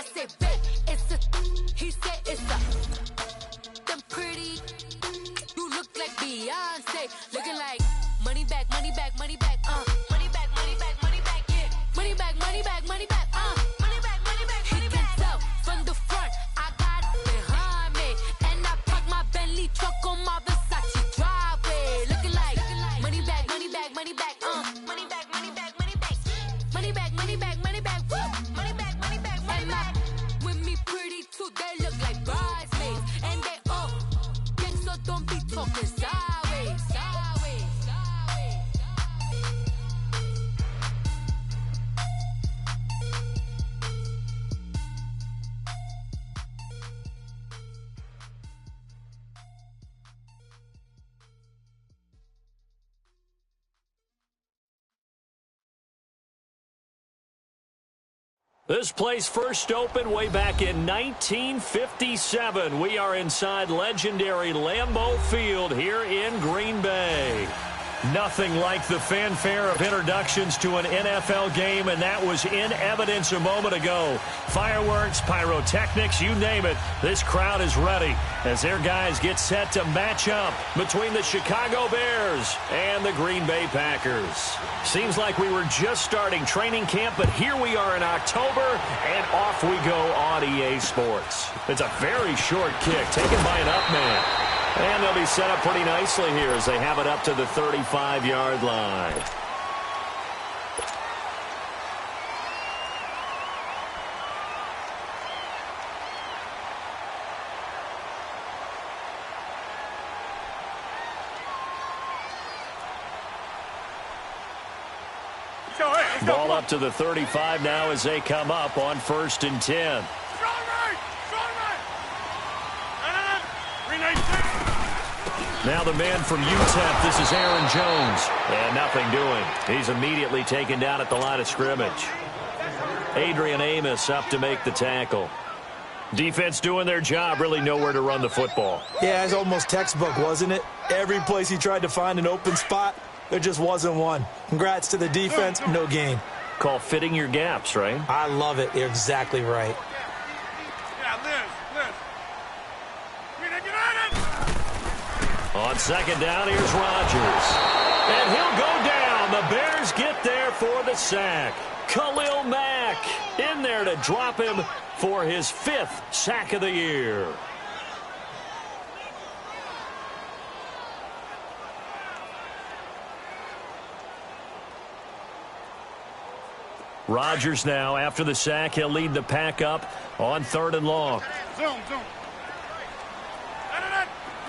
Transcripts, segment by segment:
I say, bet it's a. He said it's a. Them pretty. You look like Beyonce. Looking like money back, money back, money back. Money back, money back, money back. Yeah. Money back, money back, money back. Money back, money back, money back. He can tell from the front. I got it behind me, and I park my Bentley truck on my Versace driveway. Looking like money back, money back, money back. Money back, money back, money back. Money back, money back, money back. Woo! Money back, money back, money back. With me pretty too, they look like bridesmaids, and they all gang, so don't be talking sideways, sideways, sideways. This place first opened way back in 1957. We are inside legendary Lambeau Field here in Green Bay. Nothing like the fanfare of introductions to an NFL game, and that was in evidence a moment ago. Fireworks, pyrotechnics, you name it. This crowd is ready as their guys get set to match up between the Chicago Bears and the Green Bay Packers. Seems like we were just starting training camp, but here we are in October, and off we go on EA Sports. It's a very short kick taken by an up man. And they'll be set up pretty nicely here as they have it up to the 35-yard line. Ball up to the 35 now as they come up on 1st and 10. Now the man from UTEP, this is Aaron Jones. And nothing doing. He's immediately taken down at the line of scrimmage. Adrian Amos up to make the tackle. Defense doing their job, really nowhere to run the football. Yeah, it's almost textbook, wasn't it? Every place he tried to find an open spot, there just wasn't one. Congrats to the defense, no gain. Call fitting your gaps, right? I love it. You're exactly right. On 2nd down, here's Rodgers. And he'll go down. The Bears get there for the sack. Khalil Mack in there to drop him for his 5th sack of the year. Rodgers now, after the sack, he'll lead the pack up on 3rd and long. Zoom.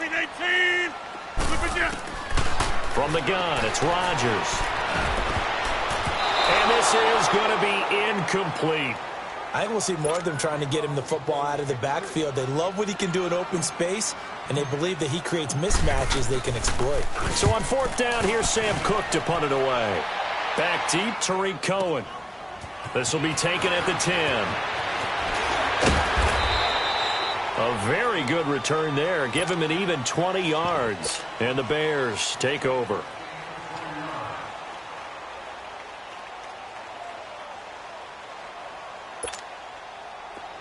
18. From the gun, it's Rodgers. And this is going to be incomplete. I think we'll see more of them trying to get him the football out of the backfield. They love what he can do in open space, and they believe that he creates mismatches they can exploit. So on 4th down, here's Sam Cook to punt it away. Back deep, Tariq Cohen. This will be taken at the 10. A very good return there. Give him an even 20 yards. And the Bears take over.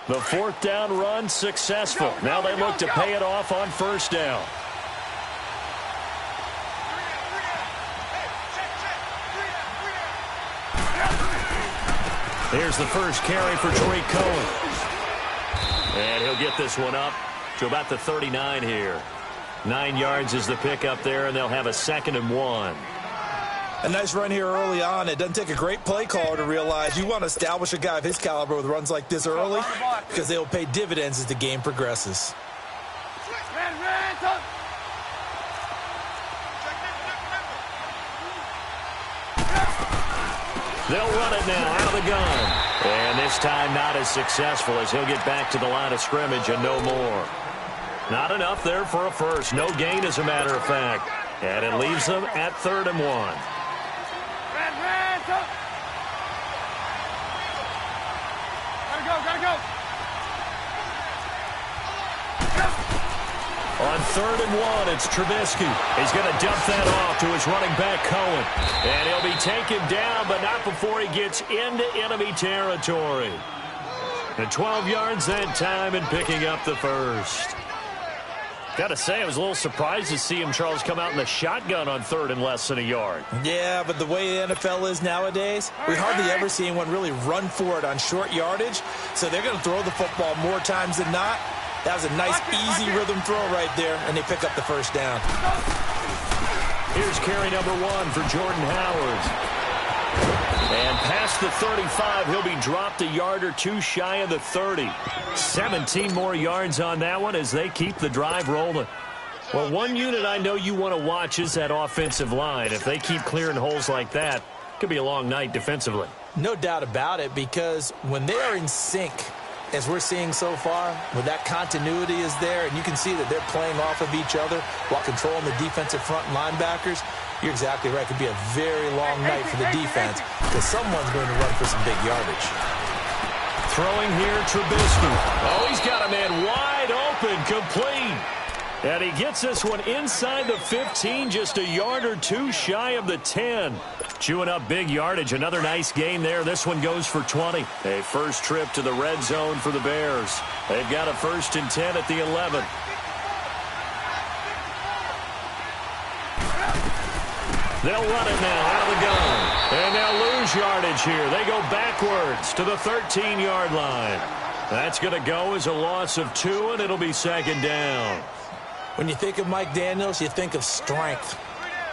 The 4th down run successful. Now they look to pay it off on 1st down. Here's the first carry for Tariq Cohen. And he'll get this one up to about the 39 here. 9 yards is the pickup there, and they'll have a 2nd and 1. A nice run here early on. It doesn't take a great play caller to realize you want to establish a guy of his caliber with runs like this early because they will pay dividends as the game progresses. They'll run it now out of the gun. And this time not as successful as he'll get back to the line of scrimmage and no more. Not enough there for a first. No gain, as a matter of fact. And it leaves them at 3rd and 1. Gotta go. On 3rd and 1, it's Trubisky. He's going to dump that off to his running back, Cohen. And he'll be taken down, but not before he gets into enemy territory. And 12 yards that time and picking up the first. Got to say, I was a little surprised to see him, Charles, come out in the shotgun on third and less than a yard. Yeah, but the way the NFL is nowadays, we hardly ever see anyone really run for it on short yardage. So they're going to throw the football more times than not. That was a nice, easy rhythm throw right there, and they pick up the first down. Here's carry number 1 for Jordan Howard. And past the 35, he'll be dropped a yard or two shy of the 30. 17 more yards on that one as they keep the drive rolling. Well, one unit I know you want to watch is that offensive line. If they keep clearing holes like that, it could be a long night defensively. No doubt about it, because when they are in sync, as we're seeing so far, when that continuity is there, and you can see that they're playing off of each other while controlling the defensive front linebackers, you're exactly right. It could be a very long night for the defense because someone's going to run for some big yardage. Throwing here, Trubisky. Oh, he's got a man wide open, complete. And he gets this one inside the 15, just a yard or two shy of the 10. Chewing up big yardage. Another nice gain there. This one goes for 20. A first trip to the red zone for the Bears. They've got a 1st and 10 at the 11. They'll run it now out of the gun. And they'll lose yardage here. They go backwards to the 13-yard line. That's going to go as a loss of 2, and it'll be 2nd down. When you think of Mike Daniels, you think of strength.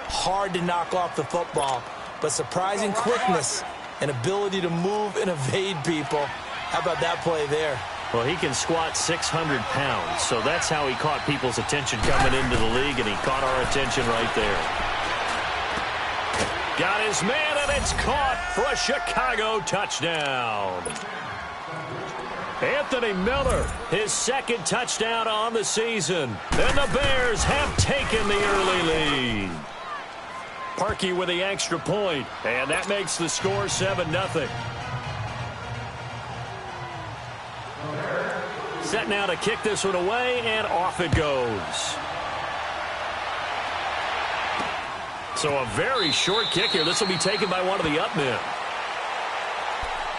Hard to knock off the football, but surprising quickness and ability to move and evade people. How about that play there? Well, he can squat 600 pounds, so that's how he caught people's attention coming into the league, and he caught our attention right there. Got his man, and it's caught for a Chicago touchdown. Anthony Miller, his 2nd touchdown on the season. And the Bears have taken the early lead. Parkey with the extra point, and that makes the score 7-0. Set now to kick this one away, and off it goes. So a very short kick here. This will be taken by one of the up men.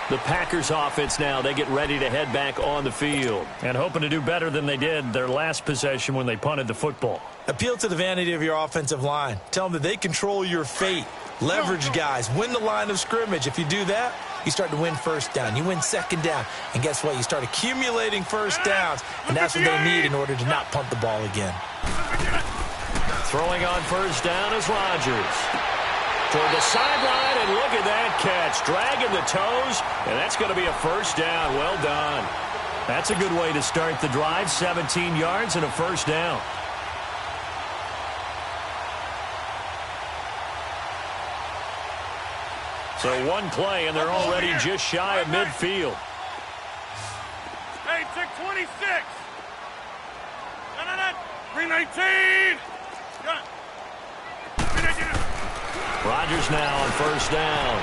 The Packers offense now, they get ready to head back on the field and hoping to do better than they did their last possession when they punted the football. Appeal to the vanity of your offensive line. Tell them that they control your fate. Leverage guys. Win the line of scrimmage. If you do that, you start to win 1st down. You win 2nd down. And guess what? You start accumulating 1st downs. And that's what they need in order to not punt the ball again. Throwing on 1st down is Rodgers. Toward the sideline, and look at that catch. Dragging the toes, and that's going to be a 1st down. Well done. That's a good way to start the drive. 17 yards and a 1st down. So one play, and they're already just shy of midfield. Hey, check 26. 319. Rodgers now on 1st down.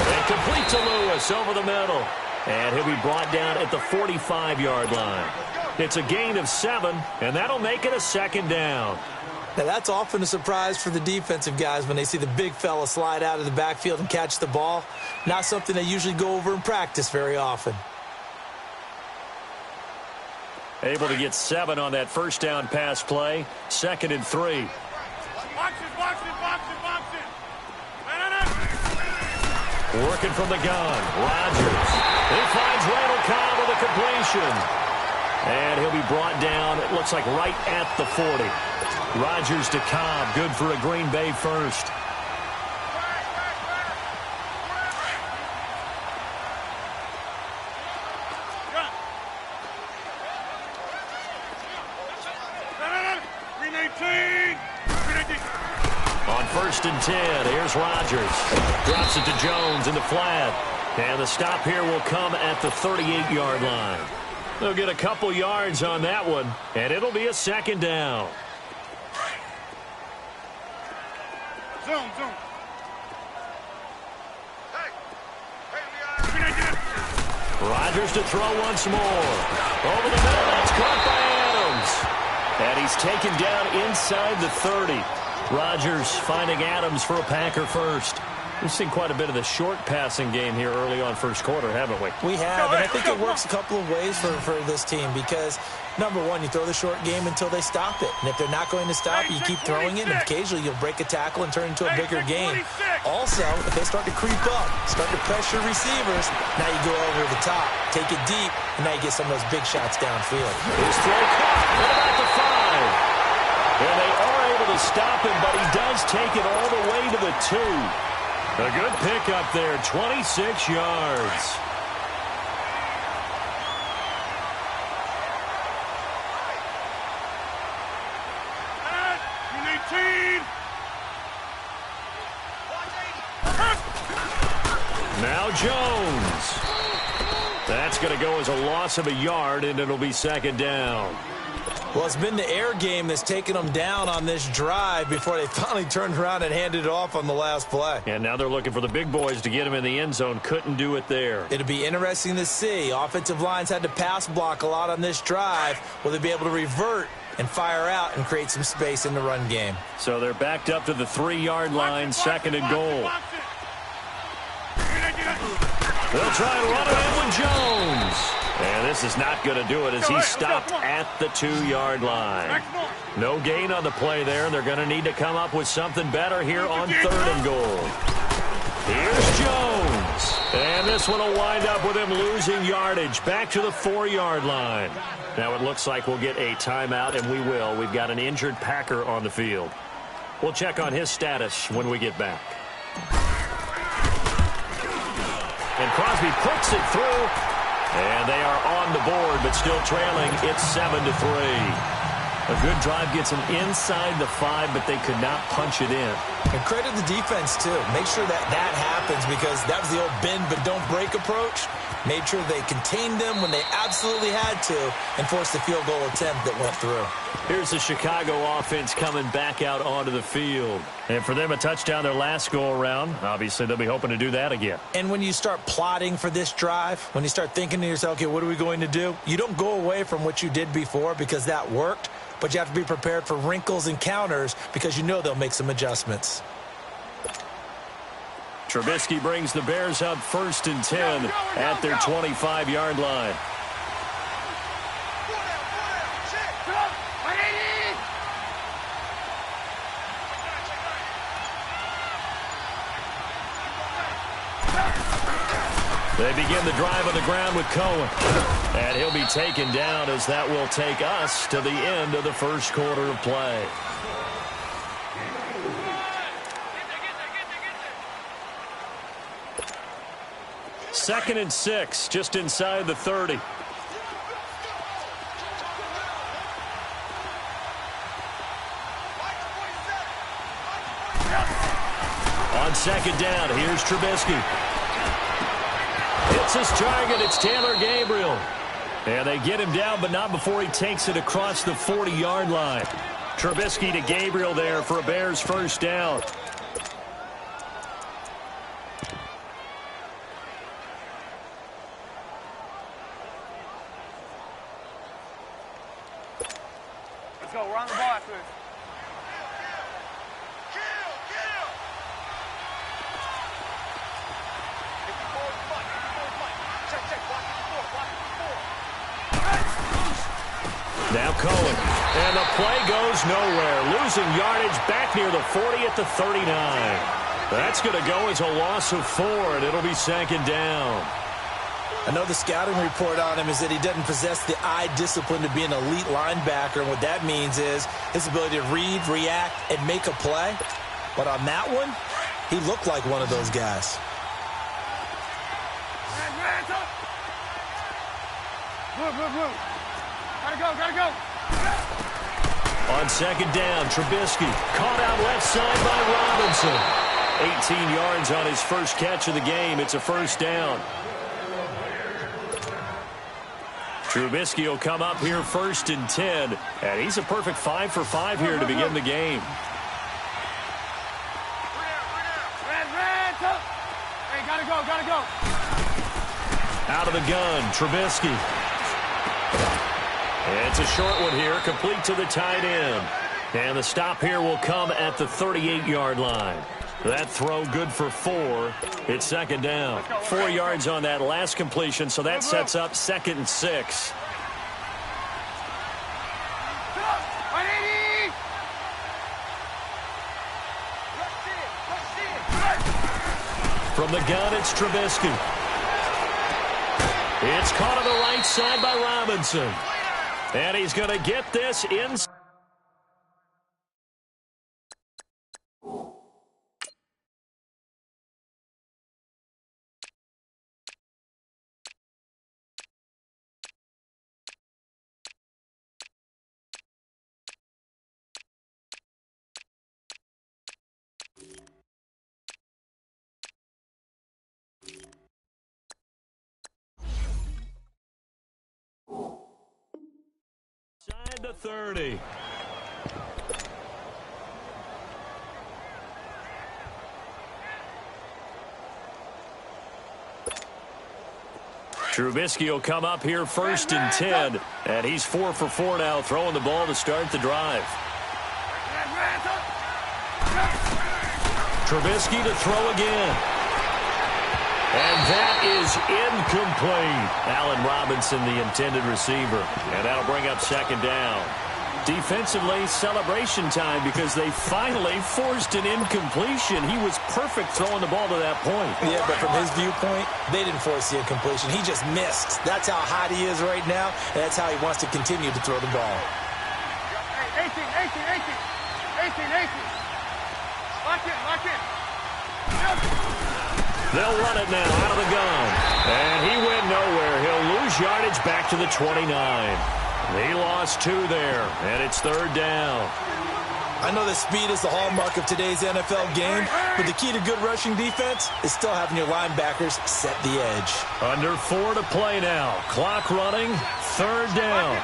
And complete to Lewis over the middle. And he'll be brought down at the 45-yard line. It's a gain of 7, and that'll make it a 2nd down. Now, that's often a surprise for the defensive guys when they see the big fella slide out of the backfield and catch the ball. Not something they usually go over in practice very often. Able to get 7 on that 1st down pass play. 2nd and 3. Box it. Working from the gun. Rodgers. He finds Randall Cobb with a completion. And he'll be brought down, it looks like right at the 40. Rodgers to Cobb. Good for a Green Bay 1st. On 1st and 10, here's Rodgers. Drops it to Jones in the flat. And the stop here will come at the 38-yard line. They'll get a couple yards on that one, and it'll be a 2nd down. Zoom. Rodgers to throw once more. Over the middle, that's caught by Adams. And he's taken down inside the 30. Rodgers finding Adams for a Packer 1st. We've seen quite a bit of the short passing game here early on first quarter, haven't we? We have, and I think it works a couple of ways for this team because, number one, you throw the short game until they stop it. And if they're not going to stop it, you keep throwing it, and occasionally you'll break a tackle and turn it into a bigger game. Also, if they start to creep up, start to pressure receivers, now you go over the top, take it deep, and now you get some of those big shots downfield. His throw caught at about the 5. And they are able to stop him, but he does take it all the way to the 2. A good pickup there, 26 yards. Now Jones. That's going to go as a loss of a yard, and it'll be second down. Well, it's been the air game that's taken them down on this drive before they finally turned around and handed it off on the last play. And now they're looking for the big boys to get him in the end zone. Couldn't do it there. It'll be interesting to see. Offensive lines had to pass block a lot on this drive. Will they be able to revert and fire out and create some space in the run game? So they're backed up to the 3-yard line, second and goal. They'll try and run it in with Jones. And this is not going to do it as he's stopped at the 2-yard line. No gain on the play there. They're going to need to come up with something better here on third and goal. Here's Jones. And this one will wind up with him losing yardage. Back to the 4-yard line. Now it looks like we'll get a timeout, and we will. We've got an injured Packer on the field. We'll check on his status when we get back. And Crosby puts it through. And they are on the board, but still trailing. It's 7-3. A good drive gets them inside the 5, but they could not punch it in. And credit the defense, too. Make sure that happens because that was the old bend but don't break approach. Made sure they contained them when they absolutely had to and forced the field goal attempt that went through. Here's the Chicago offense coming back out onto the field. And for them, a touchdown their last go-around. Obviously, they'll be hoping to do that again. And when you start plotting for this drive, when you start thinking to yourself, okay, what are we going to do? You don't go away from what you did before because that worked, but you have to be prepared for wrinkles and counters because you know they'll make some adjustments. Trubisky brings the Bears up 1st and 10 at their 25-yard line. They begin the drive on the ground with Cohen. And he'll be taken down as that will take us to the end of the first quarter of play. Second and 6, just inside the 30. On second down, here's Trubisky. Hits his target, it's Taylor Gabriel. And they get him down, but not before he takes it across the 40-yard line. Trubisky to Gabriel there for a Bears first down. Let's go, we're on the ball after this. Now Cohen. And the play goes nowhere. Losing yardage back near the 40 at the 39. That's going to go as a loss of 4, and it'll be second down. I know the scouting report on him is that he doesn't possess the eye discipline to be an elite linebacker, and what that means is his ability to read, react, and make a play. But on that one, he looked like one of those guys. Gotta go. On second down, Trubisky caught out left side by Robinson. 18 yards on his first catch of the game. It's a first down. Trubisky will come up here 1st and 10. And he's a perfect 5 for 5 here to begin the game. Hey, gotta go. Out of the gun, Trubisky. It's a short one here, complete to the tight end. And the stop here will come at the 38-yard line. That throw good for 4. It's second down. 4 yards on that last completion, so that sets up 2nd and 6. From the gun, it's Trubisky. It's caught on the right side by Robinson. And he's going to get this in. Inside the 30. Trubisky will come up here 1st and 10, and he's 4 for 4 now, throwing the ball to start the drive. Trubisky to throw again. And that is incomplete. Allen Robinson, the intended receiver. And that'll bring up 2nd down. Defensively, celebration time because they finally forced an incompletion. He was perfect throwing the ball to that point. Yeah, but from his viewpoint, they didn't force the incompletion. He just missed. That's how hot he is right now, and that's how he wants to continue to throw the ball. 18. Lock in. They'll run it now out of the gun. And he went nowhere. He'll lose yardage back to the 29. He lost 2 there, and it's 3rd down. I know that speed is the hallmark of today's NFL game, but the key to good rushing defense is still having your linebackers set the edge. Under 4 to play now. Clock running, 3rd down.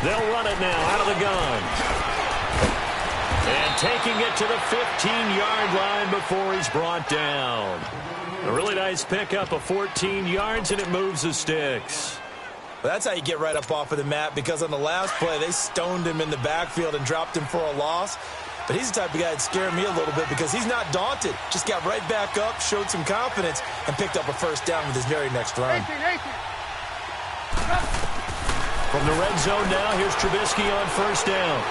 They'll run it now out of the gun. And taking it to the 15-yard line before he's brought down. A really nice pickup of 14 yards, and it moves the sticks. Well, that's how you get right up off of the mat, because on the last play, they stoned him in the backfield and dropped him for a loss. But he's the type of guy that scared me a little bit because he's not daunted. Just got right back up, showed some confidence, and picked up a 1st down with his very next run. 18. From the red zone now, here's Trubisky on 1st down.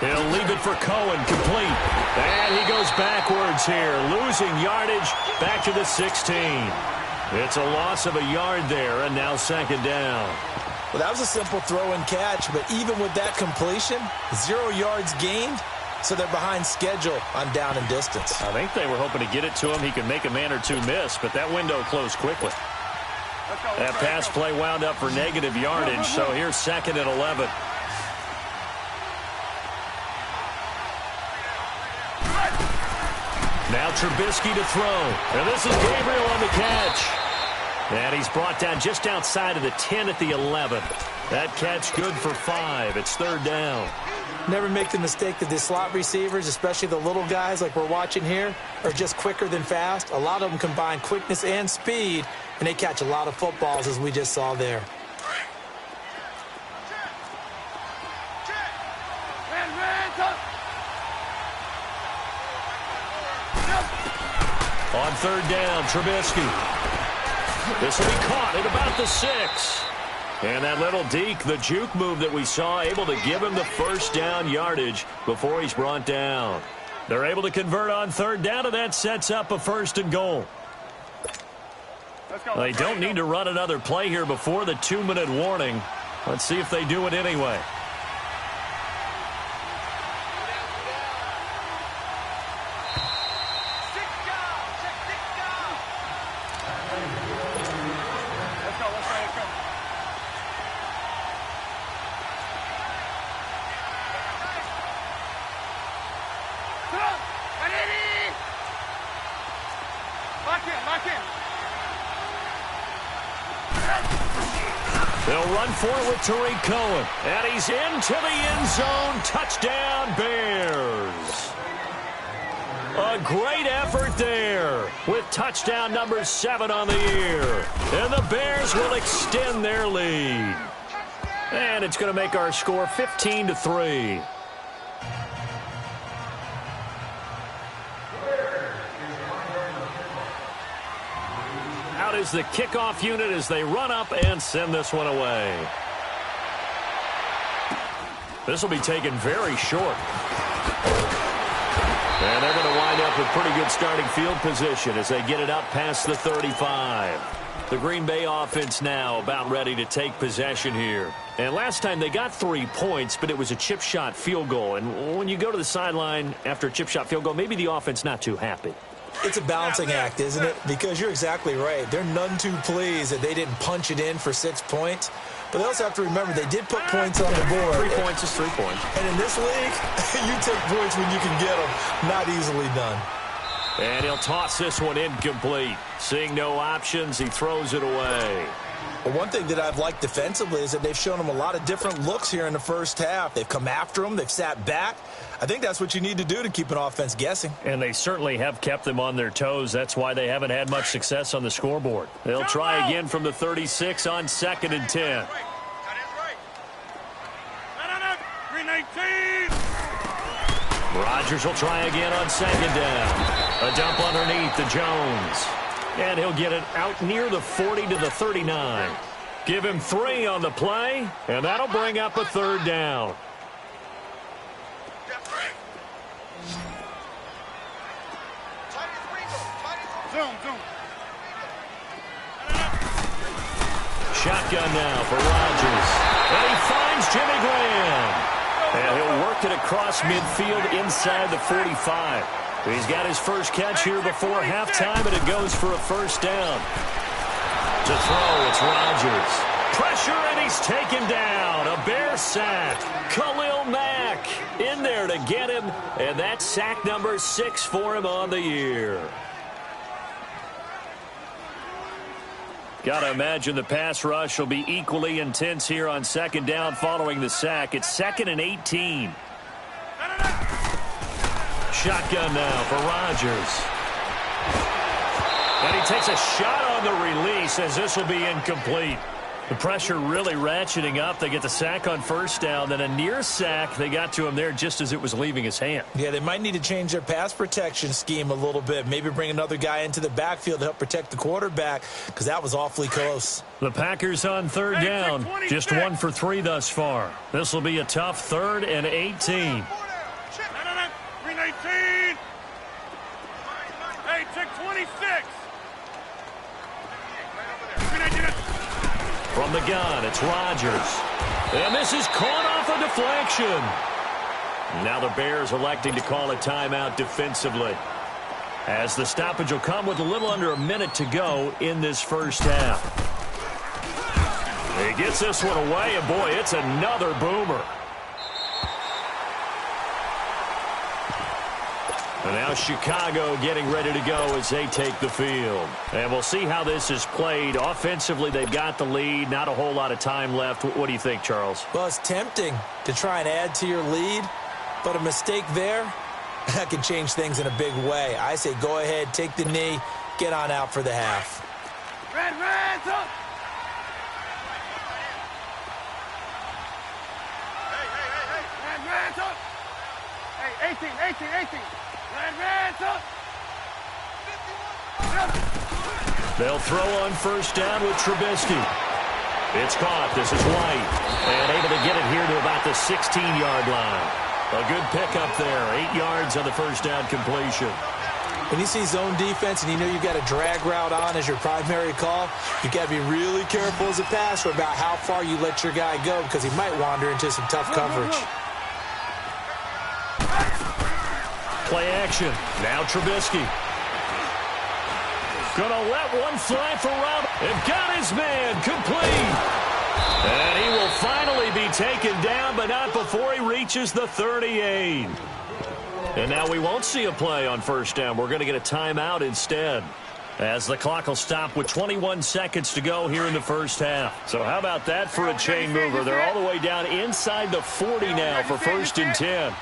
He'll leave it for Cohen, complete. And he goes backwards here, losing yardage back to the 16. It's a loss of a yard there, and now 2nd down. Well, that was a simple throw and catch, but even with that completion, 0 yards gained, so they're behind schedule on down and distance. I think they were hoping to get it to him. He could make a man or 2 miss, but that window closed quickly. That pass play wound up for negative yardage, so here's 2nd and 11. Now Trubisky to throw. And this is Gabriel on the catch. And he's brought down just outside of the 10 at the 11. That catch good for 5. It's 3rd down. Never make the mistake that the slot receivers, especially the little guys like we're watching here, are just quicker than fast. A lot of them combine quickness and speed, and they catch a lot of footballs, as we just saw there. On 3rd down, Trubisky. This will be caught at about the 6. And that little deke, the juke move that we saw, able to give him the 1st down yardage before he's brought down. They're able to convert on 3rd down, and that sets up a 1st and goal. They don't need to run another play here before the 2-minute warning. Let's see if they do it anyway. They'll run forward to Tariq Cohen. And he's into the end zone. Touchdown, Bears. A great effort there with touchdown number 7 on the year. And the Bears will extend their lead. And it's going to make our score 15-3. is the kickoff unit as they run up and send this one away. This will be taken very short. And they're going to wind up with pretty good starting field position as they get it up past the 35. The Green Bay offense now about ready to take possession here. And last time they got 3 points, but it was a chip shot field goal. And when you go to the sideline after a chip shot field goal, maybe the offense not too happy. It's a balancing act, isn't it? Because you're exactly right. They're none too pleased that they didn't punch it in for 6 points. But they also have to remember they did put points on the board. 3 points is 3 points. And in this league, you take points when you can get them. Not easily done. And he'll toss this one incomplete. Seeing no options, he throws it away. Well, one thing that I've liked defensively is that they've shown them a lot of different looks here in the first half. They've come after them. They've sat back. I think that's what you need to do to keep an offense guessing. And they certainly have kept them on their toes. That's why they haven't had much success on the scoreboard. They'll try again from the 36 on 2nd and 10. 319. Rodgers will try again on 2nd down. A dump underneath to Jones. And he'll get it out near the 40 to the 39. Give him 3 on the play, and that'll bring up a 3rd down. Zoom. Shotgun now for Rodgers. And he finds Jimmy Graham. And he'll work it across midfield inside the 45. He's got his first catch here before halftime, and it goes for a 1st down. To throw, it's Rodgers. Pressure, and he's taken down. A Bear sack. Khalil Mack in there to get him, and that's sack number 6 for him on the year. Got to imagine the pass rush will be equally intense here on 2nd down following the sack. It's 2nd and 18. Shotgun now for Rodgers. And he takes a shot on the release as this will be incomplete. The pressure really ratcheting up. They get the sack on 1st down, then a near sack. They got to him there just as it was leaving his hand. Yeah, they might need to change their pass protection scheme a little bit. Maybe bring another guy into the backfield to help protect the quarterback, because that was awfully close. The Packers on 3rd down. Just 1 for 3 thus far. This will be a tough 3rd and 18. 319. Hey, check 26. From the gun, it's Rodgers. And this is caught off a deflection. Now the Bears electing to call a timeout defensively, as the stoppage will come with a little under a minute to go in this first half. He gets this one away, and boy, it's another boomer. And now Chicago getting ready to go as they take the field. And we'll see how this is played. Offensively, they've got the lead. Not a whole lot of time left. What do you think, Charles? Well, it's tempting to try and add to your lead, but a mistake there, that can change things in a big way. I say go ahead, take the knee, get on out for the half. Reds up! Hey! Reds up! Hey, 18! Reds up! They'll throw on 1st down with Trubisky. It's caught. This is White. And able to get it here to about the 16-yard line. A good pickup there. 8 yards on the 1st down completion. When you see zone defense and you know you've got a drag route on as your primary call, you've got to be really careful as a passer about how far you let your guy go, because he might wander into some tough coverage. Play action. Now Trubisky. Gonna let one fly for Rob. And got his man complete. And he will finally be taken down, but not before he reaches the 38. And now we won't see a play on 1st down. We're going to get a timeout instead, as the clock will stop with 21 seconds to go here in the first half. So how about that for a chain mover? They're all the way down inside the 40 now for 1st and 10.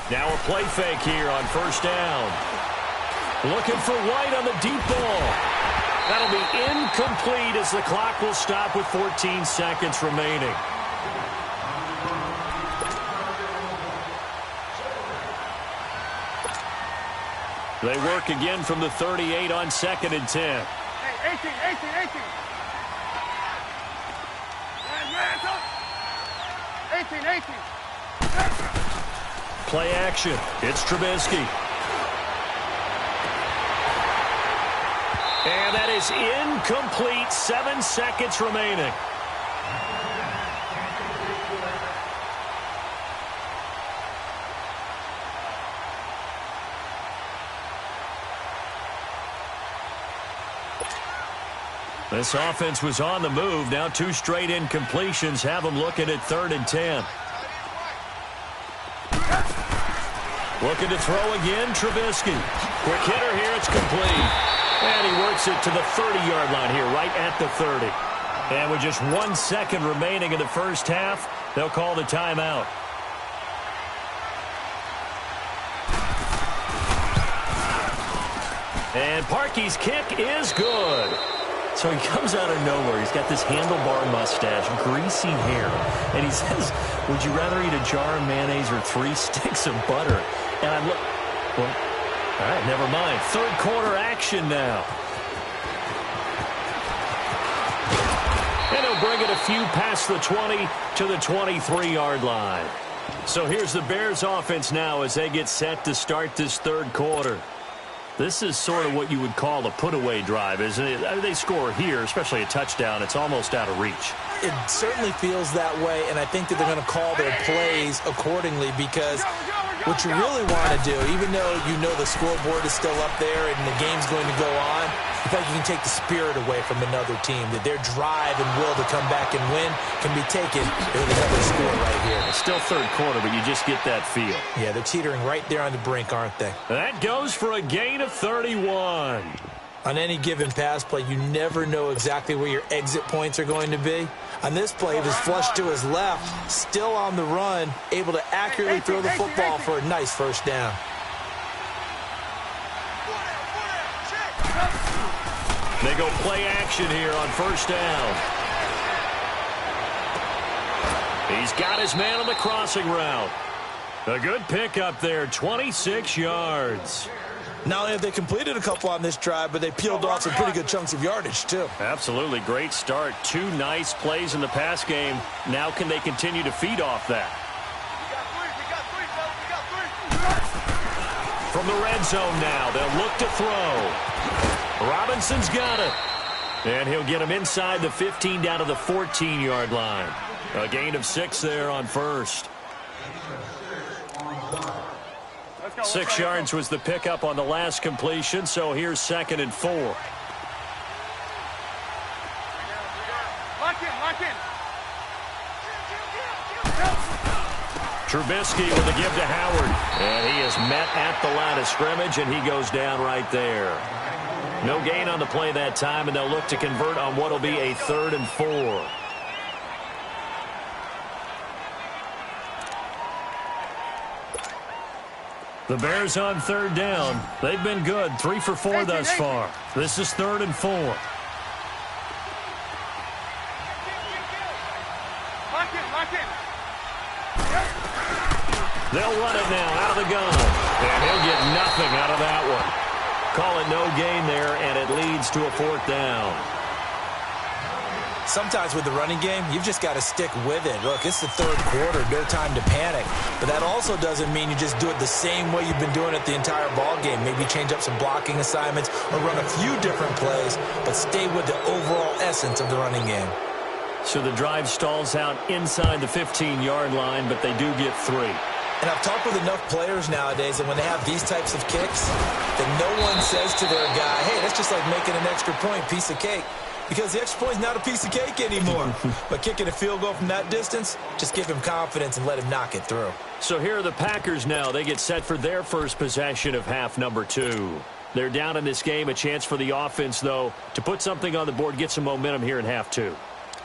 Now a play fake here on 1st down. Looking for White on the deep ball. That'll be incomplete as the clock will stop with 14 seconds remaining. They work again from the 38 on 2nd and 10. Hey, 18. Red, 18. Play action. It's Trubisky. And that is incomplete. 7 seconds remaining. This offense was on the move. Now 2 straight incompletions have them looking at 3rd and 10. Looking to throw again, Trubisky. Quick hitter here, it's complete. And he works it to the 30-yard line here, right at the 30. And with just 1 second remaining in the first half, they'll call the timeout. And Parkey's kick is good. So he comes out of nowhere. He's got this handlebar mustache, greasy hair. And he says, would you rather eat a jar of mayonnaise or 3 sticks of butter? And I look, well, all right, never mind. 3rd quarter action now. And he'll bring it a few past the 20 to the 23-yard line. So here's the Bears offense now as they get set to start this 3rd quarter. This is sort of what you would call a put-away drive, isn't it? They score here, especially a touchdown. It's almost out of reach. It certainly feels that way, and I think that they're going to call their plays accordingly because what you really want to do, even though you know the scoreboard is still up there and the game's going to go on, I think you can take the spirit away from another team, that their drive and will to come back and win can be taken with another score right here. It's still 3rd quarter, but you just get that feel. Yeah, they're teetering right there on the brink, aren't they? That goes for a gain of 31. On any given pass play, you never know exactly where your exit points are going to be. On this play, he was flushed to his left, still on the run, able to accurately throw the football for a nice first down. They go play action here on 1st down. He's got his man on the crossing route. A good pickup there, 26 yards. Not only have they completed a couple on this drive, but they peeled off some pretty good chunks of yardage, too. Absolutely. Great start. 2 nice plays in the pass game. Now can they continue to feed off that? From the red zone now, they'll look to throw. Robinson's got it. And he'll get him inside the 15 down to the 14-yard line. A gain of 6 there on 1st. 6 yards was the pickup on the last completion, so here's 2nd and 4. Lock in. Trubisky with a give to Howard. And he is met at the line of scrimmage, and he goes down right there. No gain on the play that time, and they'll look to convert on what will be a 3rd and 4. The Bears on 3rd down. They've been good, 3 for 4 thus far. This is 3rd and 4. Lock in. They'll run it now out of the gun. And he'll get nothing out of that one. Call it no gain there, and it leads to a 4th down. Sometimes with the running game, you've just got to stick with it. Look, it's the 3rd quarter, no time to panic. But that also doesn't mean you just do it the same way you've been doing it the entire ball game. Maybe change up some blocking assignments or run a few different plays, but stay with the overall essence of the running game. So the drive stalls out inside the 15-yard line, but they do get 3. And I've talked with enough players nowadays that when they have these types of kicks, that no one says to their guy, hey, that's just like making an extra point, piece of cake. Because the extra point is not a piece of cake anymore. But kicking a field goal from that distance, just give him confidence and let him knock it through. So here are the Packers now. They get set for their first possession of half number 2. They're down in this game. A chance for the offense, though, to put something on the board, get some momentum here in half 2.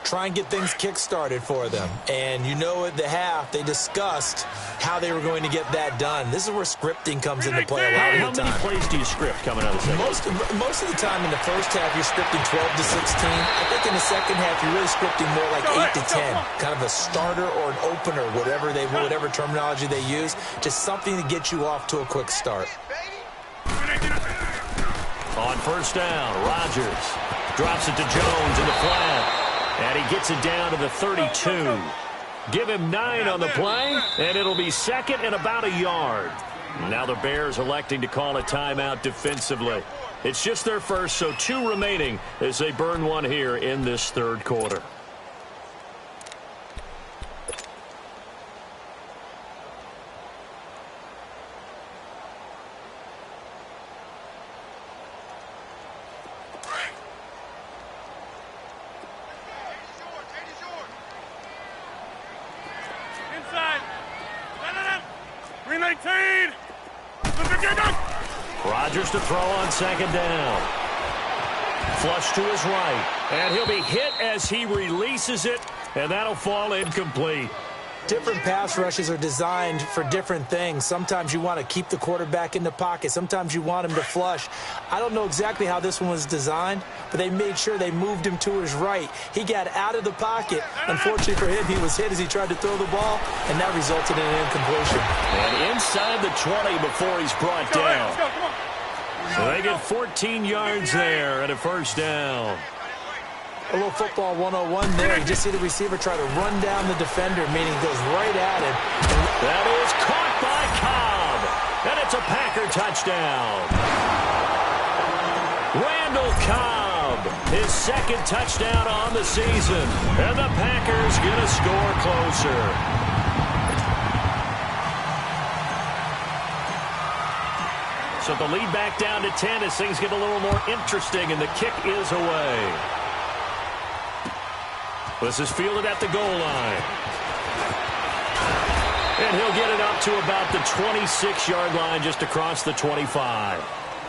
Try and get things kick-started for them. And you know at the half, they discussed how they were going to get that done. This is where scripting comes into play a lot of the time. How many plays do you script coming out of the second? Most of the time in the first half, you're scripting 12 to 16. I think in the second half, you're really scripting more like 8 to 10. Kind of a starter or an opener, whatever terminology they use. Just something to get you off to a quick start. On first down, Rodgers drops it to Jones in the flat, and he gets it down to the 32. Give him 9 on the play, and it'll be second and about a yard. Now the Bears electing to call a timeout defensively. It's just their first, so 2 remaining as they burn one here in this third quarter. Rodgers to throw on second down. Flush to his right. And he'll be hit as he releases it, and that'll fall incomplete. Different pass rushes are designed for different things. Sometimes you want to keep the quarterback in the pocket. Sometimes you want him to flush. I don't know exactly how this one was designed, but they made sure they moved him to his right. He got out of the pocket. Unfortunately for him, he was hit as he tried to throw the ball, and that resulted in an incompletion. And inside the 20 before he's brought down. So they get 14 yards there and a first down. A little football 101 there. You just see the receiver try to run down the defender, meaning he goes right at him. That is caught by Cobb. And it's a Packer touchdown. Randall Cobb, his second touchdown on the season. And the Packers get a score closer. So the lead back down to 10 as things get a little more interesting, and the kick is away. This is fielded at the goal line. And he'll get it up to about the 26-yard line, just across the 25.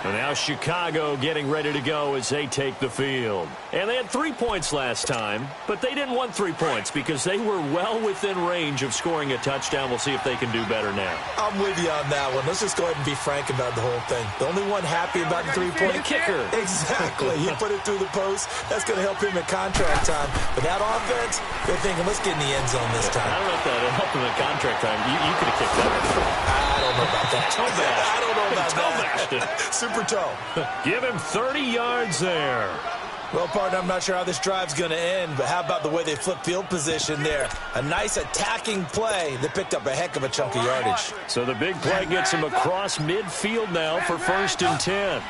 And now Chicago getting ready to go as they take the field. And they had 3 points last time, but they didn't want 3 points because they were well within range of scoring a touchdown. We'll see if they can do better now. I'm with you on that one. Let's just go ahead and be frank about the whole thing. The only one happy about the 3-point kicker. Exactly. He put it through the post. That's going to help him at contract time. But that offense, they're thinking, let's get in the end zone this time. I don't know if that helped him at contract time. You could have kicked that. I don't know about that. I don't know about that. Super toe. Give him 30 yards there. Well, partner, I'm not sure how this drive's going to end, but how about the way they flip field position there? A nice attacking play that picked up a heck of a chunk of yardage. So the big play gets him across midfield now for 1st and 10.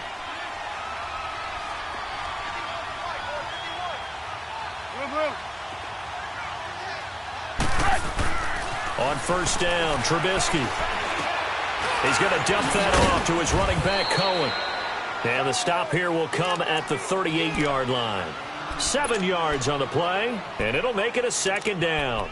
On first down, Trubisky. He's going to dump that off to his running back, Cohen. And the stop here will come at the 38-yard line. 7 yards on the play, and it'll make it a second down.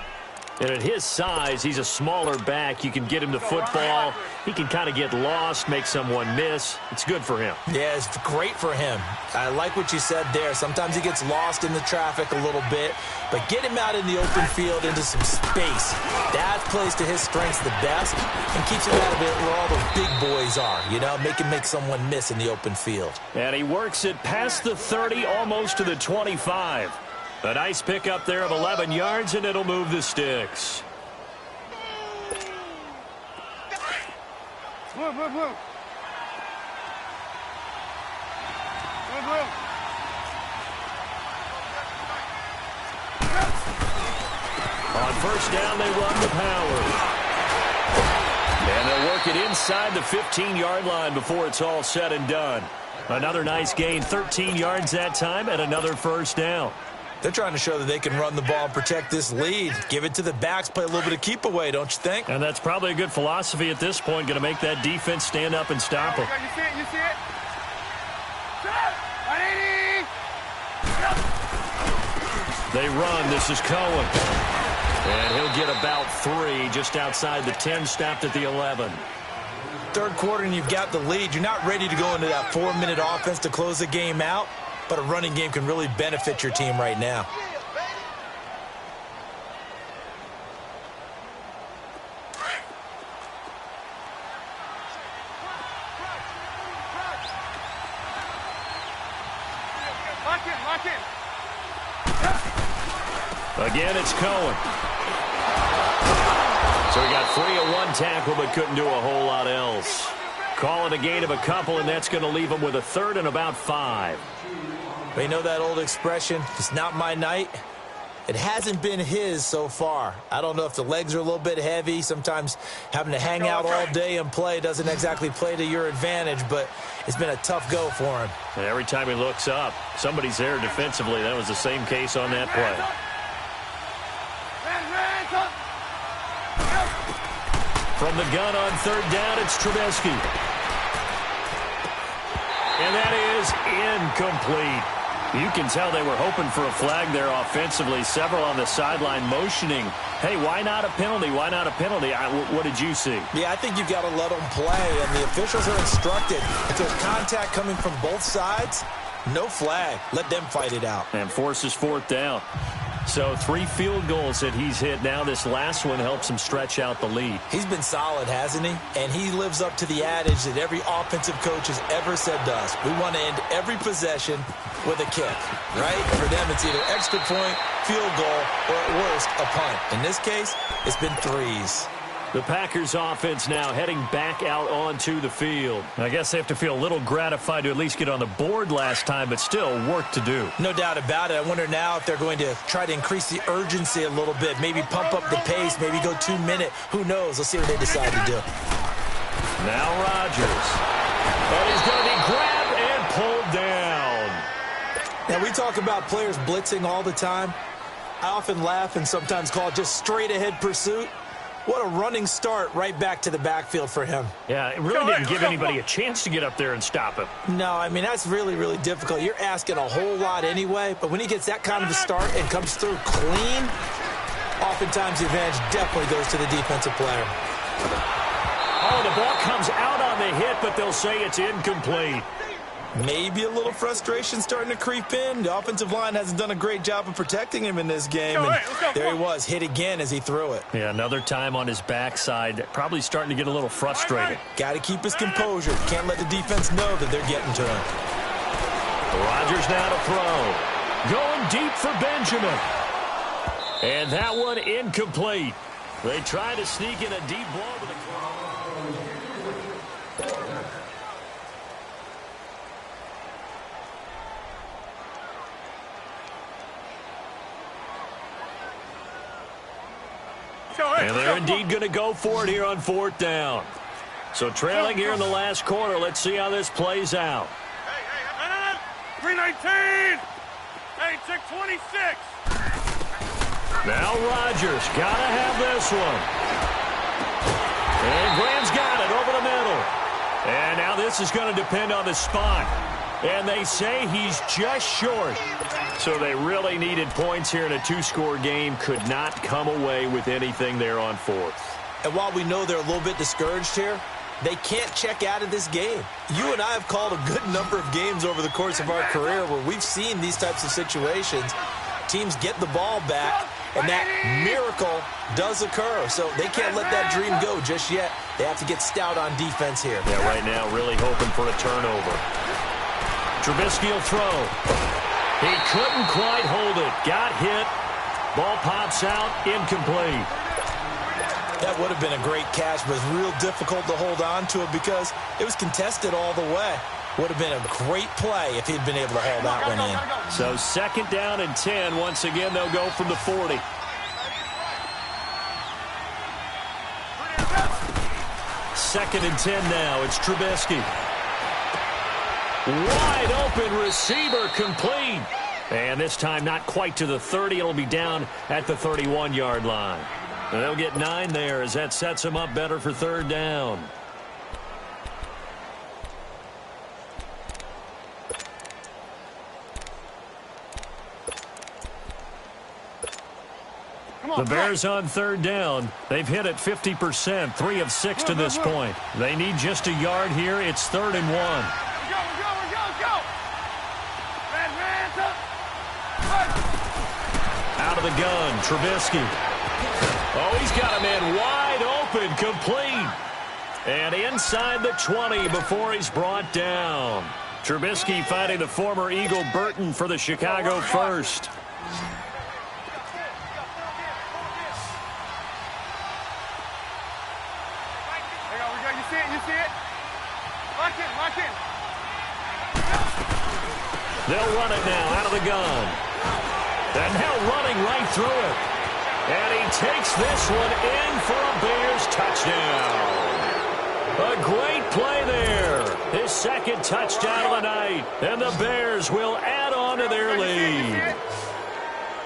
And at his size, he's a smaller back. You can get him the football. He can kind of get lost, make someone miss. It's good for him. Yeah, it's great for him. I like what you said there. Sometimes he gets lost in the traffic a little bit, but get him out in the open field into some space. That plays to his strengths the best and keeps him out of it where all the big boys are, you know, make someone miss in the open field. And he works it past the 30, almost to the 25. A nice pickup there of 11 yards, and it'll move the sticks. Move. On first down, they run the power. And they'll work it inside the 15-yard line before it's all said and done. Another nice gain, 13 yards that time, and another first down. They're trying to show that they can run the ball and protect this lead. Give it to the backs, play a little bit of keep away, don't you think? And that's probably a good philosophy at this point, going to make that defense stand up and stop them. You see it? They run. This is Cohen. And he'll get about 3 just outside the 10, stopped at the 11. Third quarter and you've got the lead. You're not ready to go into that 4-minute offense to close the game out. But a running game can really benefit your team right now. Lock in. Again, it's Cohen. So he got free of one tackle but couldn't do a whole lot else. Call it a gain of a couple, and that's going to leave them with a third and about 5. They know that old expression, it's not my night. It hasn't been his so far. I don't know if the legs are a little bit heavy. Sometimes having to hang out all day and play doesn't exactly play to your advantage, but it's been a tough go for him. And every time he looks up, somebody's there defensively. That was the same case on that play. From the gun on third down, it's Trubisky. And that is incomplete. You can tell they were hoping for a flag there offensively. Several on the sideline motioning, hey, why not a penalty? Why not a penalty? What did you see? Yeah, I think you've got to let them play, and the officials are instructed. If there's contact coming from both sides, no flag. Let them fight it out. And forces fourth down. So 3 field goals that he's hit now. This last one helps him stretch out the lead. He's been solid, hasn't he? And he lives up to the adage that every offensive coach has ever said to us. We want to end every possession with a kick, right? For them, it's either extra point, field goal, or at worst, a punt. In this case, it's been 3s. The Packers offense now heading back out onto the field. I guess they have to feel a little gratified to at least get on the board last time, but still work to do. No doubt about it. I wonder now if they're going to try to increase the urgency a little bit, maybe pump up the pace, maybe go 2-minute. Who knows? Let's see what they decide to do. Now Rodgers. And he's going to be grabbed and pulled down. Now, we talk about players blitzing all the time. I often laugh and sometimes call it just straight-ahead pursuit. What a running start right back to the backfield for him. Yeah, it really didn't give anybody a chance to get up there and stop him. No, I mean, that's really, really difficult. You're asking a whole lot anyway, but when he gets that kind of a start and comes through clean, oftentimes the advantage definitely goes to the defensive player. Oh, the ball comes out on the hit, but they'll say it's incomplete. Maybe a little frustration starting to creep in. The offensive line hasn't done a great job of protecting him in this game. And there he was, hit again as he threw it. Yeah, another time on his backside. Probably starting to get a little frustrated. Got to keep his composure. Can't let the defense know that they're getting to him. Rodgers now to throw. Going deep for Benjamin. And that one incomplete. They try to sneak in a deep ball to the and they're indeed going to go for it here on fourth down. So trailing here in the last quarter. Let's see how this plays out. Hey, 319. Hey, 626. Now Rodgers got to have this one. And Graham's got it over the middle. And now this is going to depend on the spot. And they say he's just short. So they really needed points here in a 2-score game. Could not come away with anything there on fourth. And while we know they're a little bit discouraged here, they can't check out of this game. You and I have called a good number of games over the course of our career where we've seen these types of situations. Teams get the ball back, and that miracle does occur. So they can't let that dream go just yet. They have to get stout on defense here. Yeah, right now really hoping for a turnover. Trubisky will throw. He couldn't quite hold it. Got hit. Ball pops out. Incomplete. That would have been a great catch, but it's real difficult to hold on to it because it was contested all the way. Would have been a great play if he'd been able to haul that one in. So second down and 10. Once again, they'll go from the 40. Second and 10 now. It's Trubisky. Wide open receiver, complete. And this time not quite to the 30. It'll be down at the 31-yard line. And they'll get 9 there as that sets them up better for third down. The Bears on third down. They've hit it 50%, 3 of 6 to this point. They need just a yard here. It's 3rd and 1. Out of the gun, Trubisky. Oh, he's got a man wide open, complete. And inside the 20 before he's brought down. Trubisky finding the former Eagle Burton for the Chicago first. You see it? Lock in. They'll run it now out of the gun. And now running right through it. And he takes this one in for a Bears touchdown. A great play there. His second touchdown of the night. And the Bears will add on to their lead.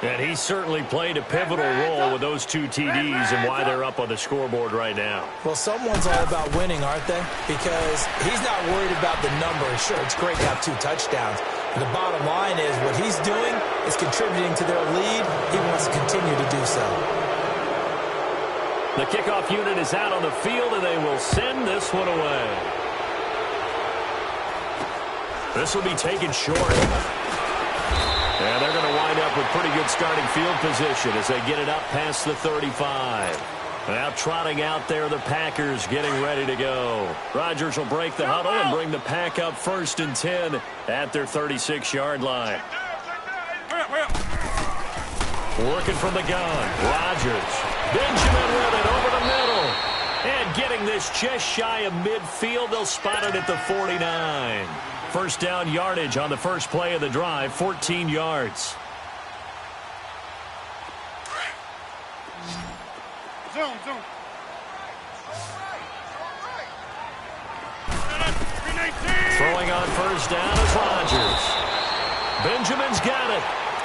And he certainly played a pivotal role with those two TDs and why they're up on the scoreboard right now. Well, someone's all about winning, aren't they? Because he's not worried about the number. Sure, it's great to have 2 touchdowns. But the bottom line is what he's doing is contributing to their lead. He wants to continue to do so. The kickoff unit is out on the field, and they will send this one away. This will be taken short. And they're going to wind up with pretty good starting field position as they get it up past the 35. Now trotting out there, the Packers getting ready to go. Rodgers will break the huddle and bring the pack up 1st and 10 at their 36-yard line. Working from the gun. Rodgers. Benjamin with it over the middle. And getting this just shy of midfield. They'll spot it at the 49. First down yardage on the first play of the drive, 14 yards. Zoom. Throwing on first down is Rodgers. Benjamin's got it.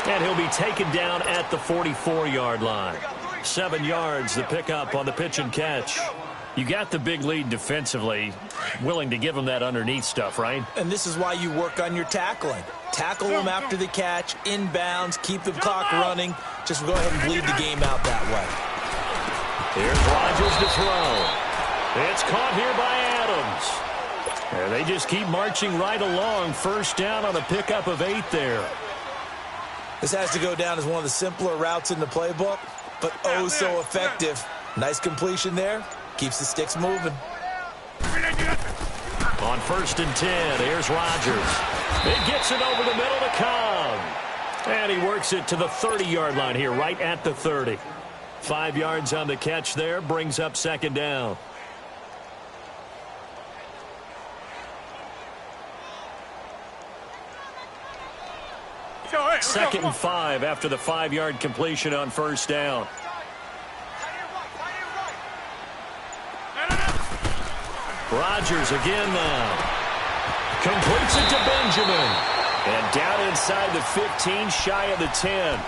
And he'll be taken down at the 44-yard line. 7 yards, the pickup on the pitch and catch. You got the big lead defensively, willing to give them that underneath stuff, right? And this is why you work on your tackling. Tackle them after the catch, inbounds, keep the clock running. Just go ahead and bleed the game out that way. Here's Rodgers to throw. It's caught here by Adams. And they just keep marching right along. First down on a pickup of 8 there. This has to go down as one of the simpler routes in the playbook, but oh so effective. Nice completion there. Keeps the sticks moving. On 1st and 10, here's Rodgers. It gets it over the middle to Cobb. And he works it to the 30-yard line here, right at the 30. 5 yards on the catch there, brings up 2nd down. Second and 5 after the 5-yard completion on first down. Rodgers again now. Completes it to Benjamin. And down inside the 15, shy of the 10.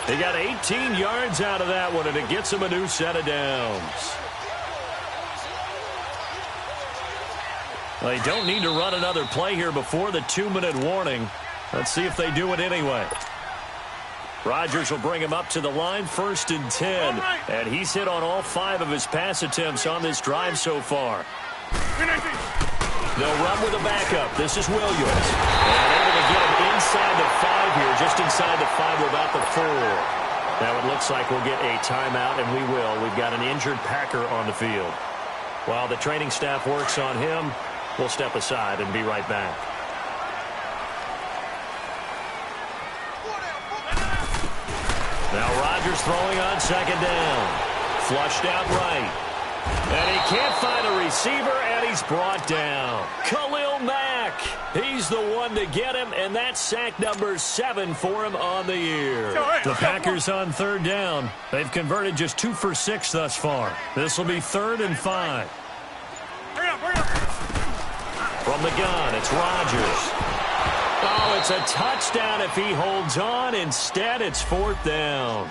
They got 18 yards out of that one, and it gets them a new set of downs. They don't need to run another play here before the 2-minute warning. Let's see if they do it anyway. Rodgers will bring him up to the line, 1st and 10. And he's hit on all 5 of his pass attempts on this drive so far. They'll run with a backup. This is Williams. And able to get him inside the 5 here, just inside the 5 without the 4. Now it looks like we'll get a timeout, and we will. We've got an injured Packer on the field. While the training staff works on him, we'll step aside and be right back. Now Rodgers throwing on 2nd down. Flushed out right. And he can't find a receiver, and he's brought down. Khalil Mack. He's the one to get him, and that's sack number 7 for him on the year. The Packers on 3rd down. They've converted just 2 for 6 thus far. This will be 3rd and 5. From the gun, it's Rodgers. Oh, it's a touchdown if he holds on. Instead, it's 4th down.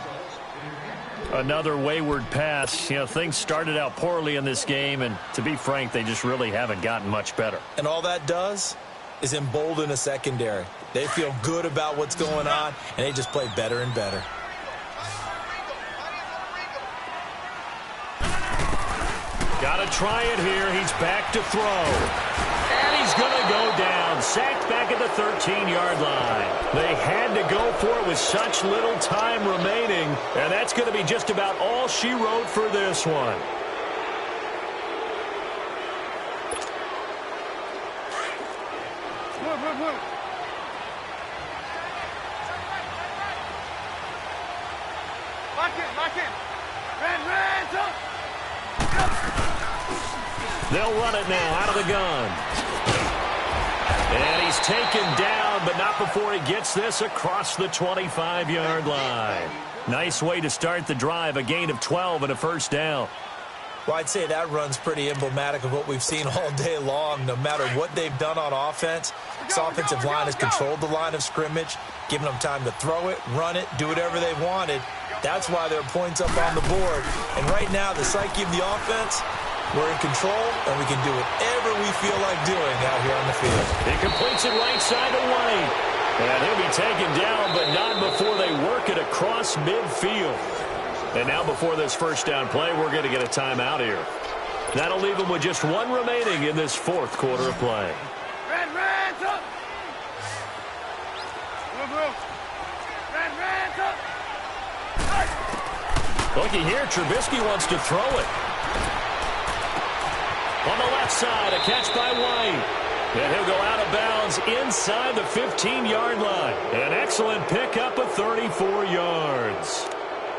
Another wayward pass. You know, things started out poorly in this game, and to be frank, they just really haven't gotten much better. And all that does is embolden a secondary. They feel good about what's going on, and they just play better and better. Got to try it here. He's back to throw. And he's going to go down. Sacked back at the 13-yard line. They had to go for it with such little time remaining. And that's going to be just about all she wrote for this one. Lock in. Red, up. They'll run it now out of the gun. And he's taken down, but not before he gets this across the 25-yard line. Nice way to start the drive, a gain of 12 and a first down. Well, I'd say that run's pretty emblematic of what we've seen all day long. No matter what they've done on offense, this offensive line has controlled the line of scrimmage, given them time to throw it, run it, do whatever they wanted. That's why there are points up on the board. And right now, the psyche of the offense, we're in control, and we can do whatever we feel like doing out here on the field. He completes it right side to White. And he'll be taken down, but not before they work it across midfield. And now before this first down play, we're going to get a timeout here. That'll leave them with just one remaining in this fourth quarter of play. Red, up! Red, up! Looky here, Trubisky wants to throw it. On the left side, a catch by White. And he'll go out of bounds inside the 15-yard line. An excellent pickup of 34 yards.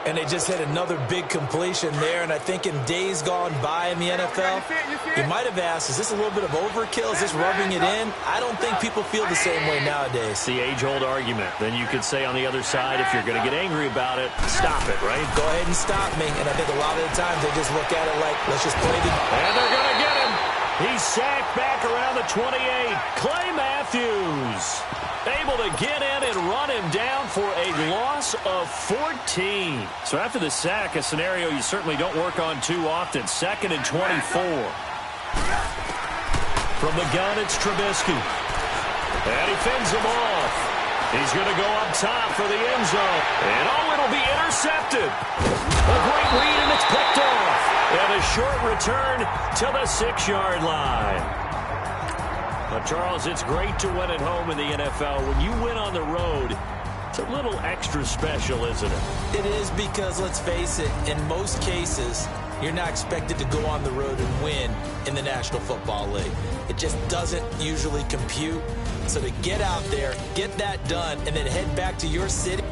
And they just hit another big completion there. And I think in days gone by in the NFL, you might have asked, is this a little bit of overkill? Is this rubbing it in? I don't think people feel the same way nowadays. The age-old argument. Then you could say on the other side, if you're going to get angry about it, stop it, right? Go ahead and stop me. And I think a lot of the times they just look at it like, let's just play the... And they're going to get him. He's sacked back around the 28. Clay Matthews able to get in and run him down for a loss of 14. So after the sack, a scenario you certainly don't work on too often. 2nd and 24. From the gun, it's Trubisky. And he fends him off. He's going to go up top for the end zone. And it'll be intercepted. A great read, and it's picked off. And a short return to the 6-yard line. But, Charles, it's great to win at home in the NFL. When you win on the road, it's a little extra special, isn't it? It is because, let's face it, in most cases, you're not expected to go on the road and win in the National Football League. It just doesn't usually compute. So to get out there, get that done, and then head back to your city.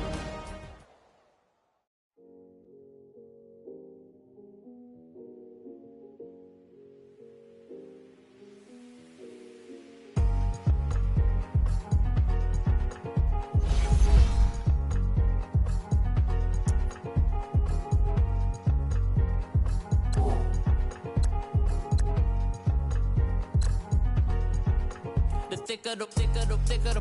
Thicker the